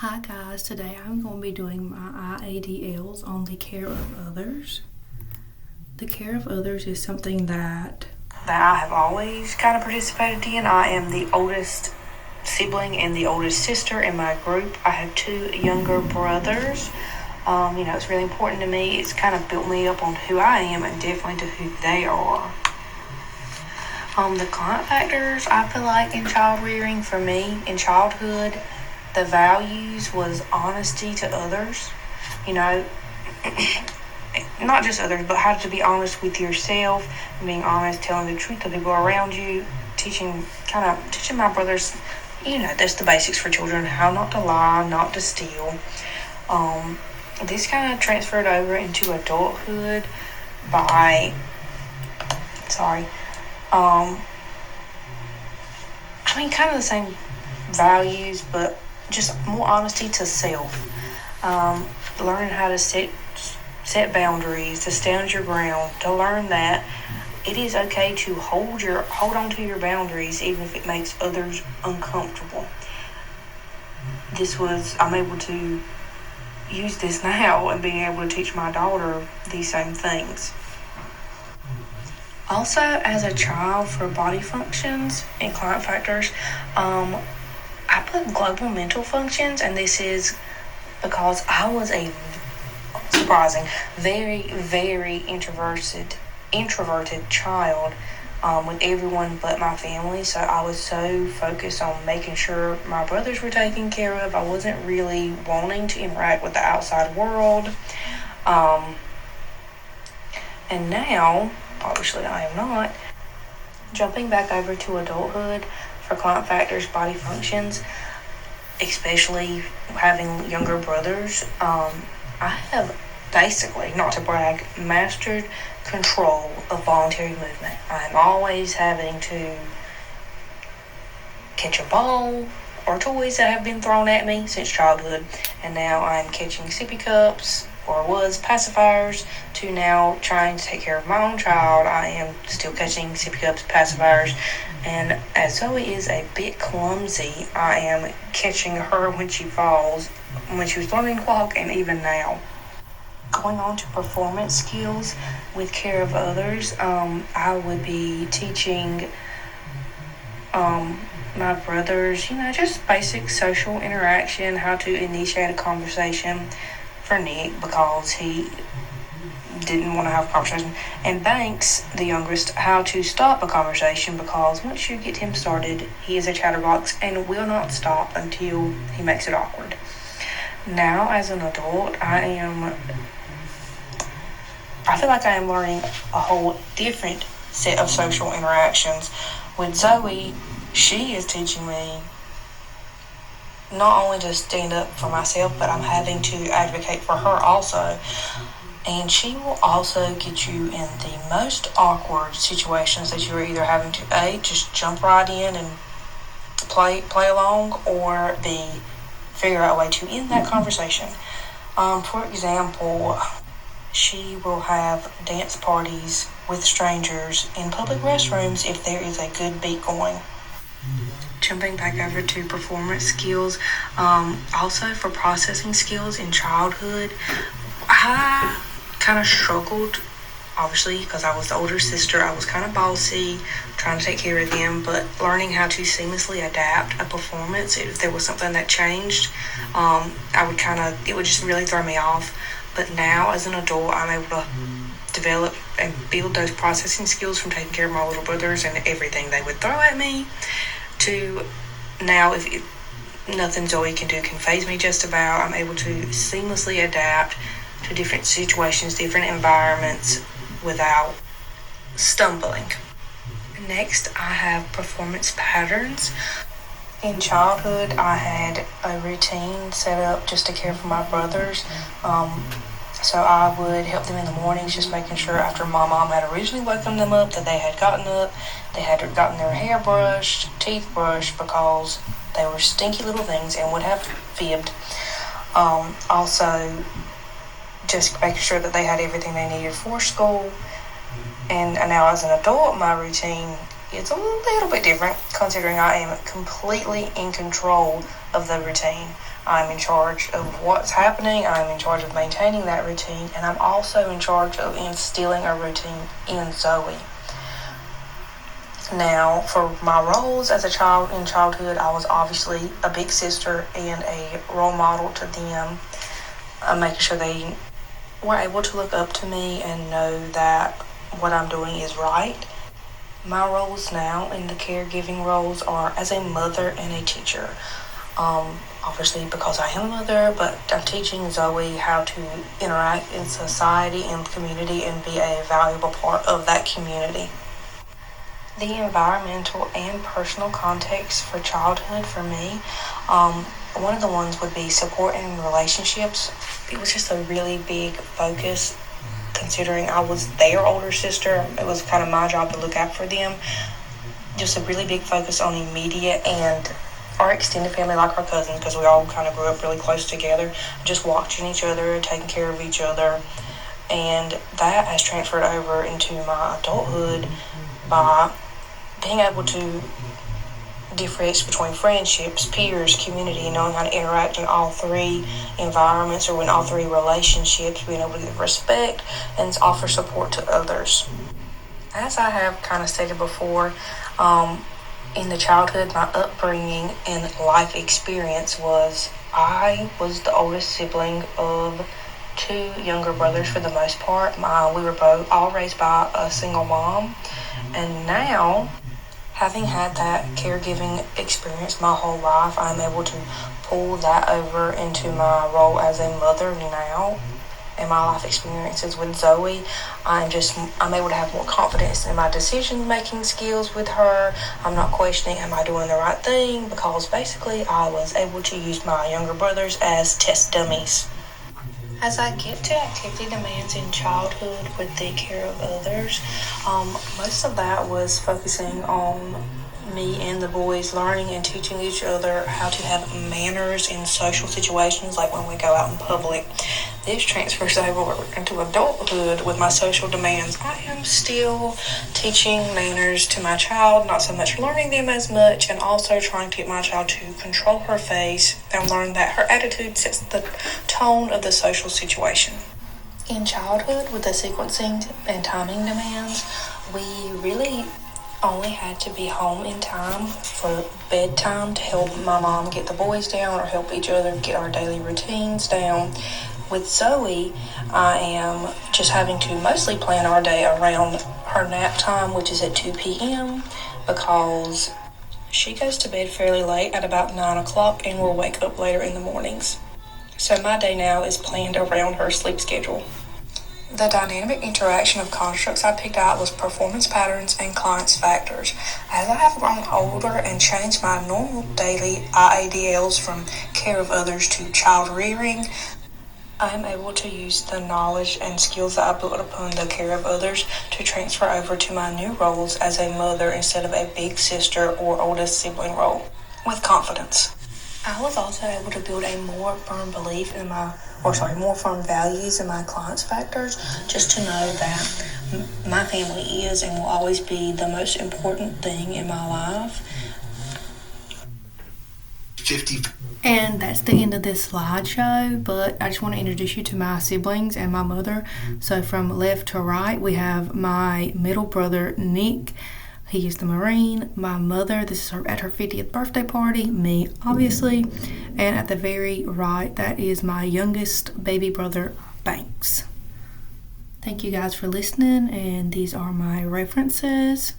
Hi guys, today I'm going to be doing my IADLs on the care of others. The care of others is something that I have always kind of participated in. I am the oldest sibling and the oldest sister in my group. I have two younger brothers. It's really important to me. It's kind of built me up on who I am and definitely to who they are. The client factors, I feel like in child rearing for me, in childhood, the values was honesty to others, not just others, but how to be honest with yourself, being honest, telling the truth to people around you, teaching my brothers, that's the basics for children, how not to lie, not to steal. This kind of transferred over into adulthood kind of the same values, but just more honesty to self. Learning how to set boundaries, to stand your ground, to learn that it is okay to hold on to your boundaries even if it makes others uncomfortable. I'm able to use this now and being able to teach my daughter these same things. Also, as a child, for body functions and client factors, I put global mental functions, and this is because I was a very, very introverted child with everyone but my family. So I was so focused on making sure my brothers were taken care of. I wasn't really wanting to interact with the outside world. And now, obviously I am not. Jumping back over to adulthood for client factors, body functions, especially having younger brothers, I have basically, not to brag, mastered control of voluntary movement. I'm always having to catch a ball or toys that have been thrown at me since childhood, and now I'm catching sippy cups, or was pacifiers, to now trying to take care of my own child. I am still catching sippy cups, pacifiers, and as Zoe is a bit clumsy, I am catching her when she falls, when she was learning to walk, and even now. Going on to performance skills with care of others, I would be teaching my brothers, just basic social interaction, how to initiate a conversation for Nick because he didn't want to have a conversation, and Banks, the youngest, how to stop a conversation because once you get him started, he is a chatterbox and will not stop until he makes it awkward. Now, as an adult, I feel like I am learning a whole different set of social interactions. With Zoe, she is teaching me not only to stand up for myself, but I'm having to advocate for her also. And she will also get you in the most awkward situations that you're either having to just jump right in and play along, or B, figure out a way to end that conversation. For example, she will have dance parties with strangers in public restrooms if there is a good beat going. Jumping back over to performance skills, also for processing skills in childhood, I kind of struggled, obviously, because I was the older sister. I was kind of bossy, trying to take care of them, but learning how to seamlessly adapt a performance if there was something that changed, it would just really throw me off. But now, as an adult, I'm able to develop and build those processing skills from taking care of my little brothers and everything they would throw at me, to now, if nothing Zoe can do can faze me just about, I'm able to seamlessly adapt to different situations, different environments without stumbling. Next, I have performance patterns. In childhood, I had a routine set up just to care for my brothers. So I would help them in the mornings, just making sure after my mom had originally woken them up that they had gotten up, they had gotten their hair brushed, teeth brushed, because they were stinky little things and would have fibbed. Also, just making sure that they had everything they needed for school. And now as an adult, my routine is a little bit different, considering I am completely in control of the routine. I'm in charge of what's happening. I'm in charge of maintaining that routine, and I'm also in charge of instilling a routine in Zoe. Now, for my roles as a child in childhood, I was obviously a big sister and a role model to them, making sure they were able to look up to me and know that what I'm doing is right. My roles now in the caregiving roles are as a mother and a teacher. Obviously because I am a mother, but I'm teaching Zoe how to interact in society and community and be a valuable part of that community. The environmental and personal context for childhood for me, one of the ones would be support in relationships. It was just a really big focus considering I was their older sister. It was kind of my job to look out for them. Just a really big focus on immediate and our extended family, like our cousins, because we all kind of grew up really close together, just watching each other, taking care of each other. And that has transferred over into my adulthood by being able to differentiate between friendships, peers, community, knowing how to interact in all three environments or in all three relationships, being able to give respect and offer support to others. As I have kind of stated before, in the childhood, my upbringing and life experience was I was the oldest sibling of two younger brothers for the most part. We were both all raised by a single mom. And now, having had that caregiving experience my whole life, I'm able to pull that over into my role as a mother now. And my life experiences with Zoe, I'm able to have more confidence in my decision-making skills with her. I'm not questioning, am I doing the right thing? Because basically I was able to use my younger brothers as test dummies. As I get to activity demands in childhood with the care of others, most of that was focusing on me and the boys learning and teaching each other how to have manners in social situations, like when we go out in public. This transfers over into adulthood with my social demands. I am still teaching manners to my child, not so much learning them as much, and also trying to get my child to control her face and learn that her attitude sets the tone of the social situation. In childhood, with the sequencing and timing demands, we really only had to be home in time for bedtime to help my mom get the boys down or help each other get our daily routines down. With Zoe, I am just having to mostly plan our day around her nap time, which is at 2 p.m. because she goes to bed fairly late at about 9 o'clock and will wake up later in the mornings. So my day now is planned around her sleep schedule. The dynamic interaction of constructs I picked out was performance patterns and clients factors. As I have grown older and changed my normal daily IADLs from care of others to child rearing, I am able to use the knowledge and skills that I built upon the care of others to transfer over to my new roles as a mother instead of a big sister or oldest sibling role with confidence. I was also able to build a more firm belief in more firm values in my clients factors, just to know that my family is and will always be the most important thing in my life. 50. And that's the end of this slideshow, but I just want to introduce you to my siblings and my mother. So from left to right, we have my middle brother, Nick. He is the Marine. My mother, this is her at her 50th birthday party, me, obviously. And at the very right, that is my youngest baby brother, Banks. Thank you guys for listening, and these are my references.